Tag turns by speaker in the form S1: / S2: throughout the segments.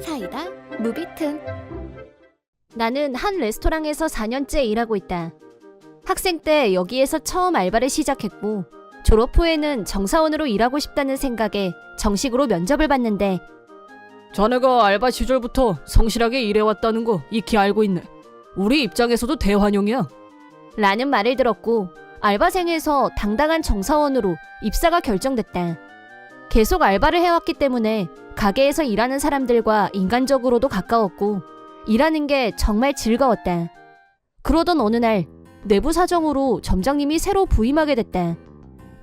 S1: 사이다 무비튼.
S2: 나는 한 레스토랑에서 4년째 일하고 있다. 학생 때 여기에서 처음 알바를 시작했고 졸업 후에는 정사원으로 일하고 싶다는 생각에 정식으로 면접을 봤는데
S3: 자네가 알바 시절부터 성실하게 일해왔다는 거 익히 알고 있네. 우리 입장에서도 대환영이야.
S2: 라는 말을 들었고 알바생에서 당당한 정사원으로 입사가 결정됐다. 계속 알바를 해왔기 때문에 가게에서 일하는 사람들과 인간적으로도 가까웠고 일하는 게 정말 즐거웠다. 그러던 어느 날 내부 사정으로 점장님이 새로 부임하게 됐다.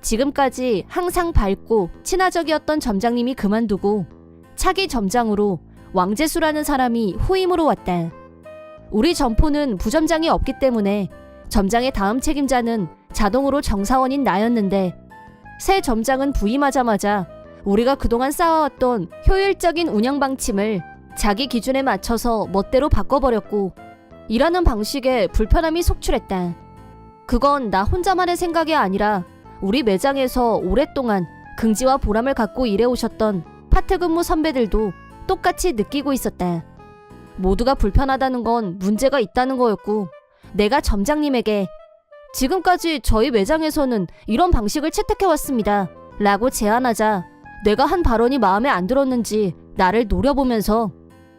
S2: 지금까지 항상 밝고 친화적이었던 점장님이 그만두고 차기 점장으로 왕재수라는 사람이 후임으로 왔다. 우리 점포는 부점장이 없기 때문에 점장의 다음 책임자는 자동으로 정사원인 나였는데 새 점장은 부임하자마자 우리가 그동안 쌓아왔던 효율적인 운영 방침을 자기 기준에 맞춰서 멋대로 바꿔버렸고 일하는 방식에 불편함이 속출했다. 그건 나 혼자만의 생각이 아니라 우리 매장에서 오랫동안 긍지와 보람을 갖고 일해오셨던 파트근무 선배들도 똑같이 느끼고 있었다. 모두가 불편하다는 건 문제가 있다는 거였고 내가 점장님에게 지금까지 저희 매장에서는 이런 방식을 채택해왔습니다 라고 제안하자 내가 한 발언이 마음에 안 들었는지 나를 노려보면서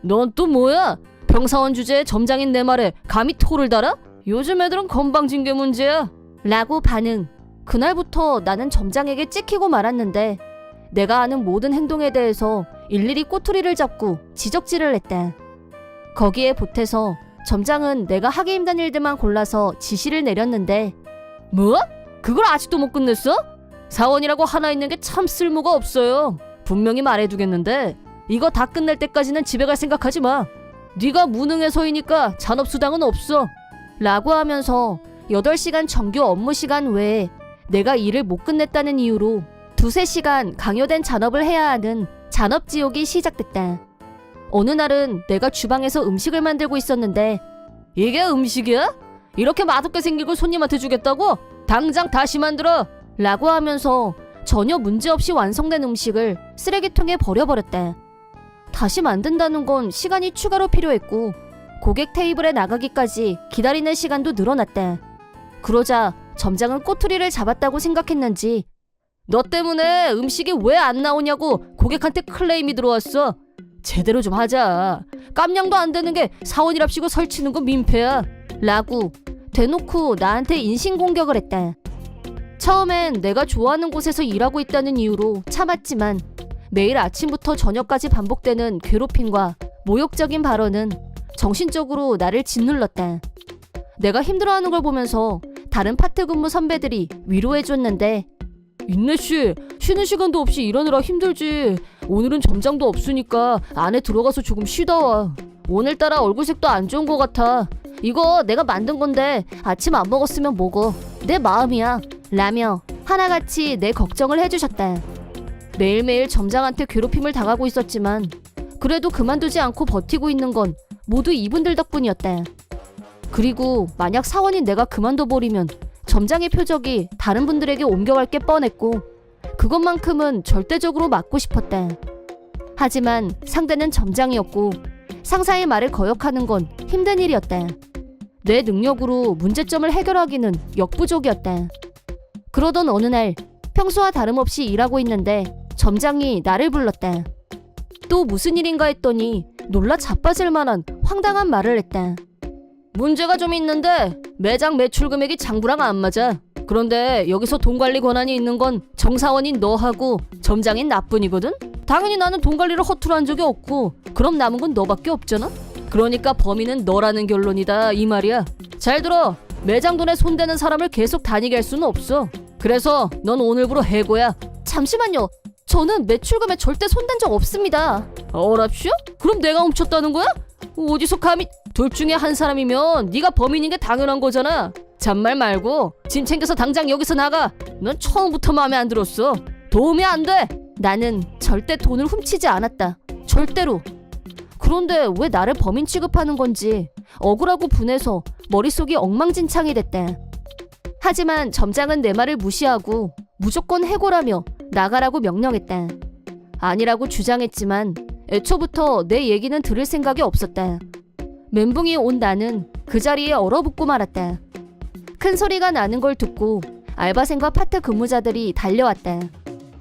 S3: 넌 또 뭐야? 평사원 주제에 점장인 내 말에 감히 토를 달아? 요즘 애들은 건방진 게 문제야.
S2: 라고 반응. 그날부터 나는 점장에게 찍히고 말았는데 내가 하는 모든 행동에 대해서 일일이 꼬투리를 잡고 지적질을 했다. 거기에 보태서 점장은 내가 하기 힘든 일들만 골라서 지시를 내렸는데
S3: 뭐? 그걸 아직도 못 끝냈어? 사원이라고 하나 있는 게 참 쓸모가 없어요. 분명히 말해두겠는데 이거 다 끝낼 때까지는 집에 갈 생각하지 마. 네가 무능해서이니까 잔업수당은 없어.
S2: 라고 하면서 8시간 정규 업무 시간 외에 내가 일을 못 끝냈다는 이유로 2~3시간 강요된 잔업을 해야 하는 잔업지옥이 시작됐다. 어느 날은 내가 주방에서 음식을 만들고 있었는데
S3: 이게 음식이야? 이렇게 맛없게 생기고 손님한테 주겠다고? 당장 다시 만들어!
S2: 라고 하면서 전혀 문제없이 완성된 음식을 쓰레기통에 버려버렸다. 다시 만든다는 건 시간이 추가로 필요했고 고객 테이블에 나가기까지 기다리는 시간도 늘어났다. 그러자 점장은 꼬투리를 잡았다고 생각했는지
S3: 너 때문에 음식이 왜 안 나오냐고 고객한테 클레임이 들어왔어. 제대로 좀 하자. 깜냥도 안 되는 게 사원이랍시고 설치는 건 민폐야.
S2: 라고 대놓고 나한테 인신공격을 했다. 처음엔 내가 좋아하는 곳에서 일하고 있다는 이유로 참았지만 매일 아침부터 저녁까지 반복되는 괴롭힘과 모욕적인 발언은 정신적으로 나를 짓눌렀다. 내가 힘들어하는 걸 보면서 다른 파트 근무 선배들이 위로해줬는데
S3: 인내씨, 쉬는 시간도 없이 일하느라 힘들지. 오늘은 점장도 없으니까 안에 들어가서 조금 쉬다 와. 오늘따라 얼굴색도 안 좋은 것 같아. 이거 내가 만든 건데 아침 안 먹었으면 먹어. 내 마음이야. 라며 하나같이 내 걱정을 해주셨다. 매일매일 점장한테 괴롭힘을 당하고 있었지만 그래도 그만두지 않고 버티고 있는 건 모두 이분들 덕분이었다. 그리고 만약 사원인 내가 그만둬버리면 점장의 표적이 다른 분들에게 옮겨갈 게 뻔했고 그것만큼은 절대적으로 막고 싶었다. 하지만 상대는 점장이었고 상사의 말을 거역하는 건 힘든 일이었다. 내 능력으로 문제점을 해결하기는 역부족이었다. 그러던 어느 날 평소와 다름없이 일하고 있는데 점장이 나를 불렀다. 또 무슨 일인가 했더니 놀라 자빠질 만한 황당한 말을 했다. 문제가 좀 있는데 매장 매출 금액이 장부랑 안 맞아. 그런데 여기서 돈 관리 권한이 있는 건 정사원인 너하고 점장인 나뿐이거든? 당연히 나는 돈 관리를 허투루 한 적이 없고 그럼 남은 건 너밖에 없잖아? 그러니까 범인은 너라는 결론이다 이 말이야. 잘 들어. 매장 돈에 손대는 사람을 계속 다니게 할 수는 없어. 그래서 넌 오늘부로 해고야.
S2: 잠시만요. 저는 매출금에 절대 손댄 적 없습니다.
S3: 어랍쇼? 그럼 내가 훔쳤다는 거야? 어디서 감히? 둘 중에 한 사람이면 네가 범인인 게 당연한 거잖아. 잔말 말고 짐 챙겨서 당장 여기서 나가. 넌 처음부터 마음에 안 들었어. 도움이 안 돼.
S2: 나는 절대 돈을 훔치지 않았다. 절대로. 그런데 왜 나를 범인 취급하는 건지 억울하고 분해서 머릿속이 엉망진창이 됐다. 하지만 점장은 내 말을 무시하고 무조건 해고라며 나가라고 명령했다. 아니라고 주장했지만 애초부터 내 얘기는 들을 생각이 없었다. 멘붕이 온 나는 그 자리에 얼어붙고 말았다. 큰 소리가 나는 걸 듣고 알바생과 파트 근무자들이 달려왔다.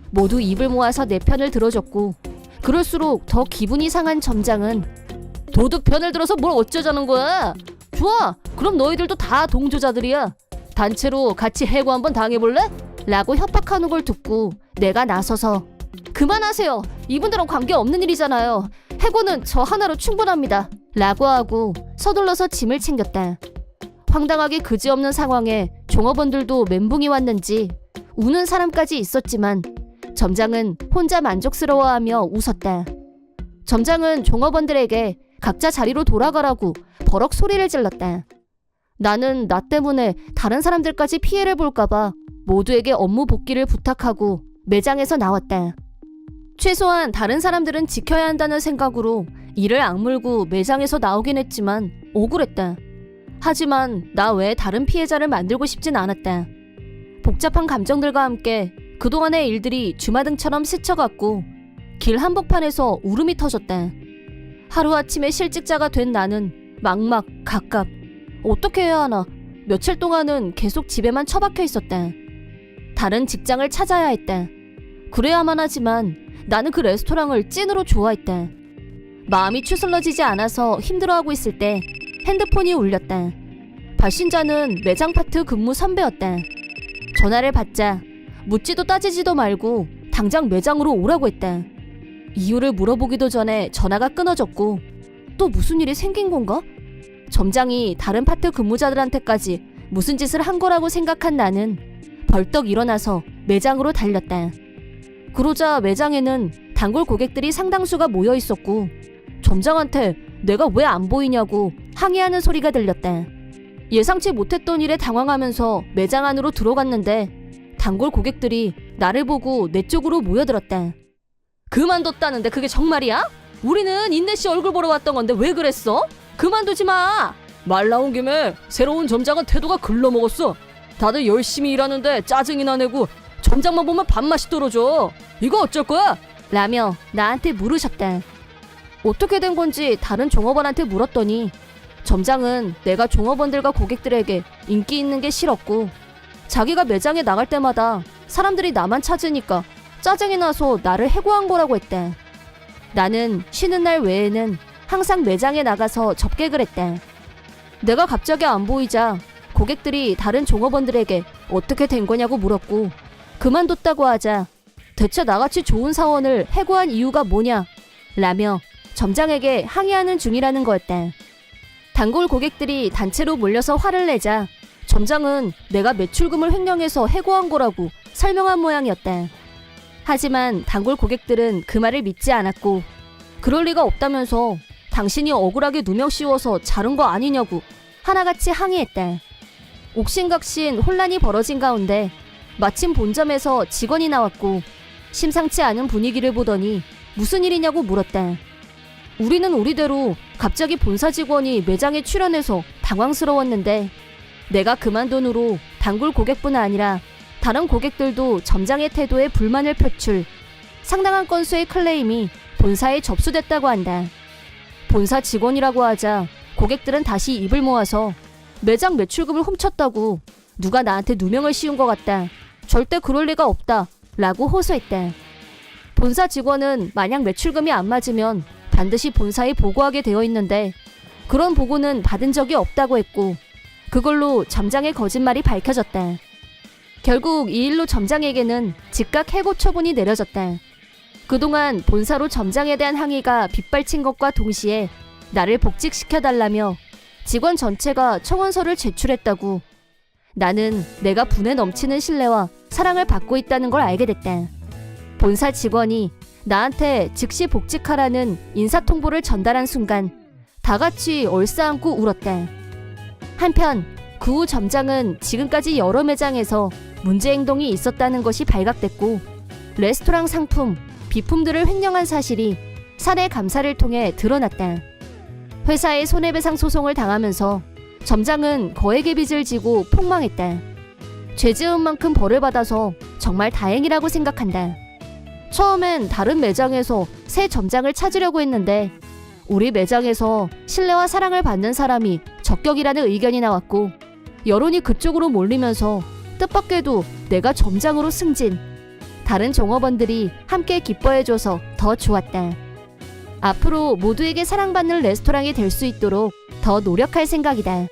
S2: 모두 입을 모아서 내 편을 들어줬고 그럴수록 더 기분이 상한 점장은 도둑 편을 들어서 뭘 어쩌자는 거야? 좋아, 그럼 너희들도 다 동조자들이야. 단체로 같이 해고 한번 당해볼래? 라고 협박하는 걸 듣고 내가 나서서 그만하세요. 이분들은 관계없는 일이잖아요. 해고는 저 하나로 충분합니다. 라고 하고 서둘러서 짐을 챙겼다. 황당하게 그지없는 상황에 종업원들도 멘붕이 왔는지 우는 사람까지 있었지만 점장은 혼자 만족스러워하며 웃었다. 점장은 종업원들에게 각자 자리로 돌아가라고 버럭 소리를 질렀다. 나는 나 때문에 다른 사람들까지 피해를 볼까봐 모두에게 업무 복귀를 부탁하고 매장에서 나왔다. 최소한 다른 사람들은 지켜야 한다는 생각으로 이를 악물고 매장에서 나오긴 했지만 억울했다. 하지만 나 외에 다른 피해자를 만들고 싶진 않았다. 복잡한 감정들과 함께 그동안의 일들이 주마등처럼 스쳐갔고 길 한복판에서 울음이 터졌다. 하루아침에 실직자가 된 나는 막막 갑갑. 어떻게 해야 하나. 며칠 동안은 계속 집에만 처박혀 있었다. 다른 직장을 찾아야 했다. 그래야만 하지만 나는 그 레스토랑을 찐으로 좋아했다. 마음이 추슬러지지 않아서 힘들어하고 있을 때 핸드폰이 울렸다. 발신자는 매장 파트 근무 선배였다. 전화를 받자 묻지도 따지지도 말고 당장 매장으로 오라고 했다. 이유를 물어보기도 전에 전화가 끊어졌고 또 무슨 일이 생긴 건가? 점장이 다른 파트 근무자들한테까지 무슨 짓을 한 거라고 생각한 나는 벌떡 일어나서 매장으로 달렸다. 그러자 매장에는 단골 고객들이 상당수가 모여 있었고 점장한테 내가 왜 안 보이냐고 항의하는 소리가 들렸다. 예상치 못했던 일에 당황하면서 매장 안으로 들어갔는데 단골 고객들이 나를 보고 내 쪽으로 모여들었다. 그만뒀다는데 그게 정말이야? 우리는 인내씨 얼굴 보러 왔던 건데 왜 그랬어? 그만두지 마! 말 나온 김에 새로운 점장은 태도가 글러먹었어. 다들 열심히 일하는데 짜증이나 내고 점장만 보면 밥맛이 떨어져. 이거 어쩔 거야? 라며 나한테 물으셨다. 어떻게 된 건지 다른 종업원한테 물었더니 점장은 내가 종업원들과 고객들에게 인기 있는 게 싫었고 자기가 매장에 나갈 때마다 사람들이 나만 찾으니까 짜증이 나서 나를 해고한 거라고 했다. 나는 쉬는 날 외에는 항상 매장에 나가서 접객을 했다. 내가 갑자기 안 보이자 고객들이 다른 종업원들에게 어떻게 된 거냐고 물었고 그만뒀다고 하자 대체 나같이 좋은 사원을 해고한 이유가 뭐냐? 라며 점장에게 항의하는 중이라는 거였다. 단골 고객들이 단체로 몰려서 화를 내자 점장은 내가 매출금을 횡령해서 해고한 거라고 설명한 모양이었다. 하지만 단골 고객들은 그 말을 믿지 않았고 그럴 리가 없다면서 당신이 억울하게 누명 씌워서 자른 거 아니냐고 하나같이 항의했다. 옥신각신 혼란이 벌어진 가운데 마침 본점에서 직원이 나왔고 심상치 않은 분위기를 보더니 무슨 일이냐고 물었다. 우리는 우리대로 갑자기 본사 직원이 매장에 출연해서 당황스러웠는데 내가 그만둔 후로 단골 고객뿐 아니라 다른 고객들도 점장의 태도에 불만을 표출, 상당한 건수의 클레임이 본사에 접수됐다고 한다. 본사 직원이라고 하자 고객들은 다시 입을 모아서 매장 매출금을 훔쳤다고 누가 나한테 누명을 씌운 것 같다. 절대 그럴 리가 없다. 라고 호소했다. 본사 직원은 만약 매출금이 안 맞으면 반드시 본사에 보고하게 되어 있는데 그런 보고는 받은 적이 없다고 했고 그걸로 점장의 거짓말이 밝혀졌다. 결국 이 일로 점장에게는 즉각 해고 처분이 내려졌다. 그동안 본사로 점장에 대한 항의가 빗발친 것과 동시에 나를 복직시켜달라며 직원 전체가 청원서를 제출했다고. 나는 내가 분에 넘치는 신뢰와 사랑을 받고 있다는 걸 알게 됐다. 본사 직원이 나한테 즉시 복직하라는 인사통보를 전달한 순간 다 같이 얼싸안고 울었다. 한편 그 후 점장은 지금까지 여러 매장에서 문제 행동이 있었다는 것이 발각됐고 레스토랑 상품, 비품들을 횡령한 사실이 사내 감사를 통해 드러났다. 회사의 손해배상 소송을 당하면서 점장은 거액의 빚을 지고 폭망했다. 죄 지은 만큼 벌을 받아서 정말 다행이라고 생각한다. 처음엔 다른 매장에서 새 점장을 찾으려고 했는데 우리 매장에서 신뢰와 사랑을 받는 사람이 적격이라는 의견이 나왔고 여론이 그쪽으로 몰리면서 뜻밖에도 내가 점장으로 승진. 다른 종업원들이 함께 기뻐해줘서 더 좋았다. 앞으로 모두에게 사랑받는 레스토랑이 될 수 있도록 더 노력할 생각이다.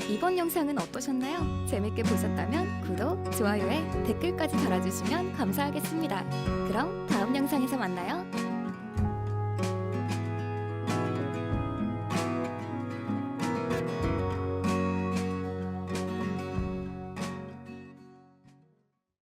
S1: 이번 영상은 어떠셨나요? 재밌게 보셨다면 구독, 좋아요에 댓글까지 달아주시면 감사하겠습니다. 그럼 다음 영상에서 만나요.